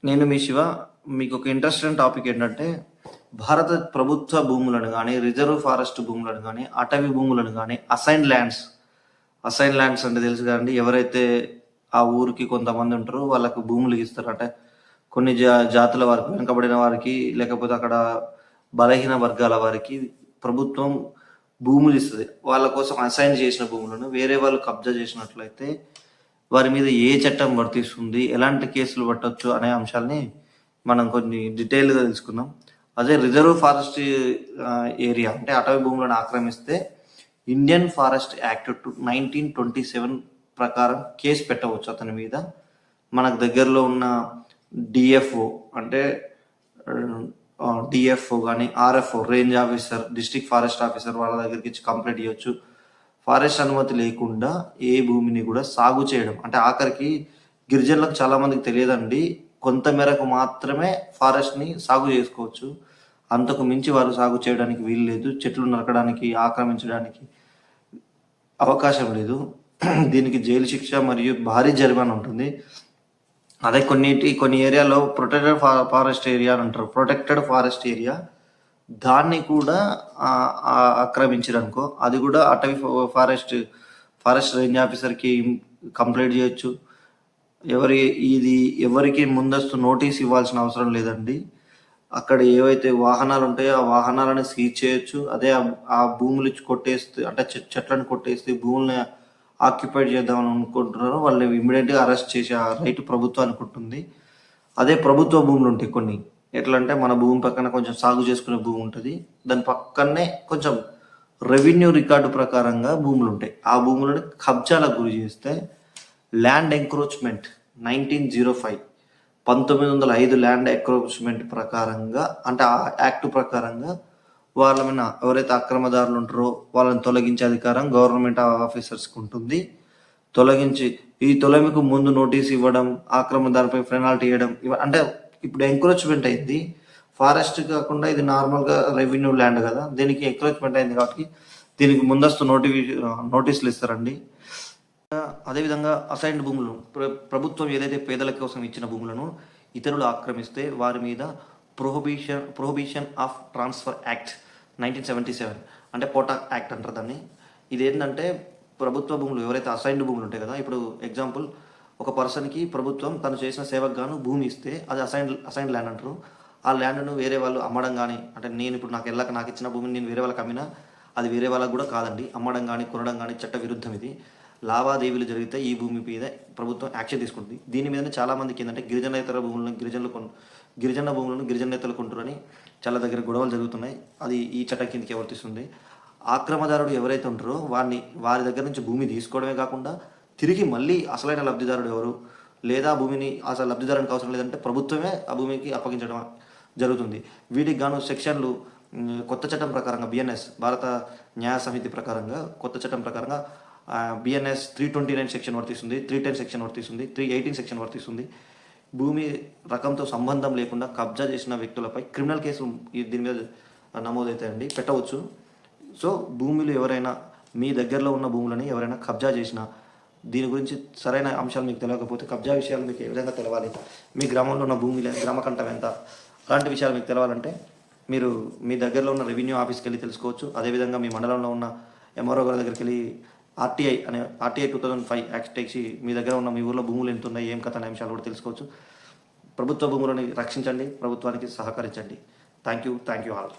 నేను మీ శివ. మీకు ఒక ఇంట్రెస్టింగ్ టాపిక్ ఏంటంటే, భారత ప్రభుత్వ భూములను గానీ, రిజర్వ్ ఫారెస్ట్ భూములను గానీ, అటవీ భూములను గానీ, అసైన్ ల్యాండ్స్ అంటే తెలుసు కదండీ! ఎవరైతే ఆ ఊరికి కొంతమంది ఉంటారో వాళ్ళకు భూములు ఇస్తారు. అంటే కొన్ని జాతుల వారికి, వెనుకబడిన వారికి, లేకపోతే అక్కడ బలహీన వర్గాల వారికి ప్రభుత్వం భూములు ఇస్తది. వాళ్ళ కోసం అసైన్ చేసిన భూములను వేరే వాళ్ళు కబ్జా చేసినట్లయితే వారి మీద ఏ చట్టం వర్తిస్తుంది, ఎలాంటి కేసులు పట్టొచ్చు అనే అంశాల్ని మనం కొన్ని డీటెయిల్‌గా తెలుసుకుందాం. అదే రిజర్వ్ ఫారెస్ట్ ఏరియా అంటే అటవీ భూములను ఆక్రమిస్తే ఇండియన్ ఫారెస్ట్ యాక్ట్ 1927 ప్రకారం కేసు పెట్టవచ్చు అతని మీద. మనకు దగ్గరలో ఉన్న డిఎఫ్ఓ అంటే డిఎఫ్ఓ కానీ, RFO range officer, district forest officer వాళ్ళ దగ్గరికి ఇచ్చి కంప్లైంట్ ఇవ్వచ్చు. ఫారెస్ట్ అనుమతి లేకుండా ఏ భూమిని కూడా సాగు చేయడం అంటే ఆఖరికి గిరిజనులకు చాలా మందికి తెలియదండి, కొంత మేరకు మాత్రమే ఫారెస్ట్ని సాగు చేసుకోవచ్చు. అంతకు మించి వారు సాగు చేయడానికి వీలు లేదు. చెట్లు నరకడానికి, ఆక్రమించడానికి అవకాశం లేదు. దీనికి జైలు శిక్ష మరియు భారీ జరిమానా ఉంటుంది. అదే కొన్ని ఏరియాలో ఫారెస్ట్ ఏరియా అని అంటారు, ప్రొటెక్టెడ్ ఫారెస్ట్ ఏరియా. దాన్ని కూడా ఆక్రమించారనుకో, అది కూడా అటవీ ఫారెస్ట్ రేంజ్ ఆఫీసర్కి కంప్లైంట్ చేయొచ్చు. ఎవరికి ముందస్తు నోటీస్ ఇవ్వాల్సిన అవసరం లేదండి. అక్కడ ఏవైతే వాహనాలు ఉంటాయో ఆ వాహనాలను సీజ్ చేయొచ్చు. అదే ఆ భూములు కొట్టేస్తే అంటే చెట్లను కొట్టేస్తే భూముల్ని ఆక్యుపై చేద్దామని అనుకుంటున్నారో వాళ్ళు ఇమ్మీడియట్గా అరెస్ట్ చేసే ఆ రైట్ ప్రభుత్వానికి ఉంటుంది. అదే ప్రభుత్వ భూములు ఉంటాయి కొన్ని, ఎట్లా అంటే మన భూమి పక్కన కొంచెం సాగు చేసుకునే భూమి ఉంటుంది, దాని పక్కనే కొంచెం రెవెన్యూ రికార్డు ప్రకారంగా భూములు ఉంటాయి. ఆ భూములను కబ్జాలకు గురి చేస్తే ల్యాండ్ ఎంక్రోచ్మెంట్ 1905 ల్యాండ్ ఎంక్రోచ్మెంట్ ప్రకారంగా అంటే ఆ యాక్ట్ ప్రకారంగా వాళ్ళ మీద ఎవరైతే అక్రమదారులు ఉంటారో వాళ్ళని తొలగించే అధికారం గవర్నమెంట్ ఆఫీసర్స్కి ఉంటుంది. ఈ తొలగింపుకు ముందు నోటీస్ ఇవ్వడం, ఆక్రమదారుపై పెనాల్టీ వేయడం, అంటే ఇప్పుడు ఎంక్రోచ్మెంట్ అయింది. ఫారెస్ట్ కాకుండా ఇది నార్మల్గా రెవెన్యూ ల్యాండ్ కదా, దీనికి ఎంక్రోచ్మెంట్ అయింది కాబట్టి దీనికి ముందస్తు నోటీసులు ఇస్తారండి. అదేవిధంగా అసైన్డ్ భూములు, ప్రభుత్వం ఏదైతే పేదల కోసం ఇచ్చిన భూములను ఇతరులు ఆక్రమిస్తే వారి మీద ప్రొహిబిషన్ ఆఫ్ ట్రాన్స్ఫర్ యాక్ట్ 1977 అంటే పోటా యాక్ట్ అంటారు దాన్ని. ఇదేంటంటే ప్రభుత్వ భూములు ఎవరైతే అసైన్డ్ భూములు ఉంటాయి కదా, ఇప్పుడు ఎగ్జాంపుల్ ఒక పర్సన్కి ప్రభుత్వం తను చేసిన సేవకు గాను భూమి ఇస్తే అది అసైన్డ్ ల్యాండ్ అంటారు. ఆ ల్యాండ్ను వేరే వాళ్ళు అమ్మడం కానీ, అంటే నేను ఇప్పుడు నాకు ఇచ్చిన భూమిని నేను వేరే వాళ్ళకి అమ్మినా అది వేరే వాళ్ళకు కూడా కాదండి. అమ్మడం కానీ కొనడం కానీ చట్ట విరుద్ధం. ఇది లావాదేవీలు జరిగితే ఈ భూమి మీద ప్రభుత్వం యాక్షన్ తీసుకుంటుంది. దీని మీదనే చాలామందికి ఏంటంటే గిరిజన భూములను గిరిజనేతలు కొంటారని చాలా దగ్గర గొడవలు జరుగుతున్నాయి. అది ఈ చట్టం కిందకి వర్తిస్తుంది. ఆక్రమదారుడు ఎవరైతే ఉంటారో వారి దగ్గర నుంచి భూమి తీసుకోవడమే కాకుండా తిరిగి మళ్ళీ అసలైన లబ్ధిదారుడు ఎవరు, లేదా భూమిని అసలు లబ్ధిదారునికి అవసరం లేదంటే ప్రభుత్వమే ఆ భూమికి అప్పగించడం జరుగుతుంది. వీటికి గాను సెక్షన్లు కొత్త చట్టం ప్రకారంగా బిఎన్ఎస్ భారత న్యాయ సమితి ప్రకారంగా కొత్త చట్టం ప్రకారంగా బిఎన్ఎస్ 329 సెక్షన్ వర్తిస్తుంది, 310 సెక్షన్ వర్తిస్తుంది, 318 సెక్షన్ వర్తిస్తుంది. భూమి రకంతో సంబంధం లేకుండా కబ్జా చేసిన వ్యక్తులపై క్రిమినల్ కేసులు దీని మీద నమోదవుతాయండి, పెట్టవచ్చు. సో భూములు ఎవరైనా మీ దగ్గరలో ఉన్న భూములని ఎవరైనా కబ్జా చేసినా, దీని గురించి సరైన అంశాలు మీకు తెలియకపోతే, కబ్జా విషయాలు మీకు ఏ విధంగా తెలవాలి, మీ గ్రామంలో ఉన్న భూమి గ్రామకంఠం ఎంత, అలాంటి విషయాలు మీకు తెలవాలంటే మీరు మీ దగ్గరలో ఉన్న రెవెన్యూ ఆఫీస్కి వెళ్ళి తెలుసుకోవచ్చు. అదేవిధంగా మీ మండలంలో ఉన్న ఎంఆర్ఓ గారి దగ్గరికి వెళ్ళి ఆర్టీఐ 2005 యాక్ట్ టెక్సి మీ దగ్గర ఉన్న మీ ఊర్లో భూములు ఎంత ఉన్నాయి, ఏం కథ అనే అంశాలు కూడా తెలుసుకోవచ్చు. ప్రభుత్వ భూములను రక్షించండి, ప్రభుత్వానికి సహకరించండి. Thank you all.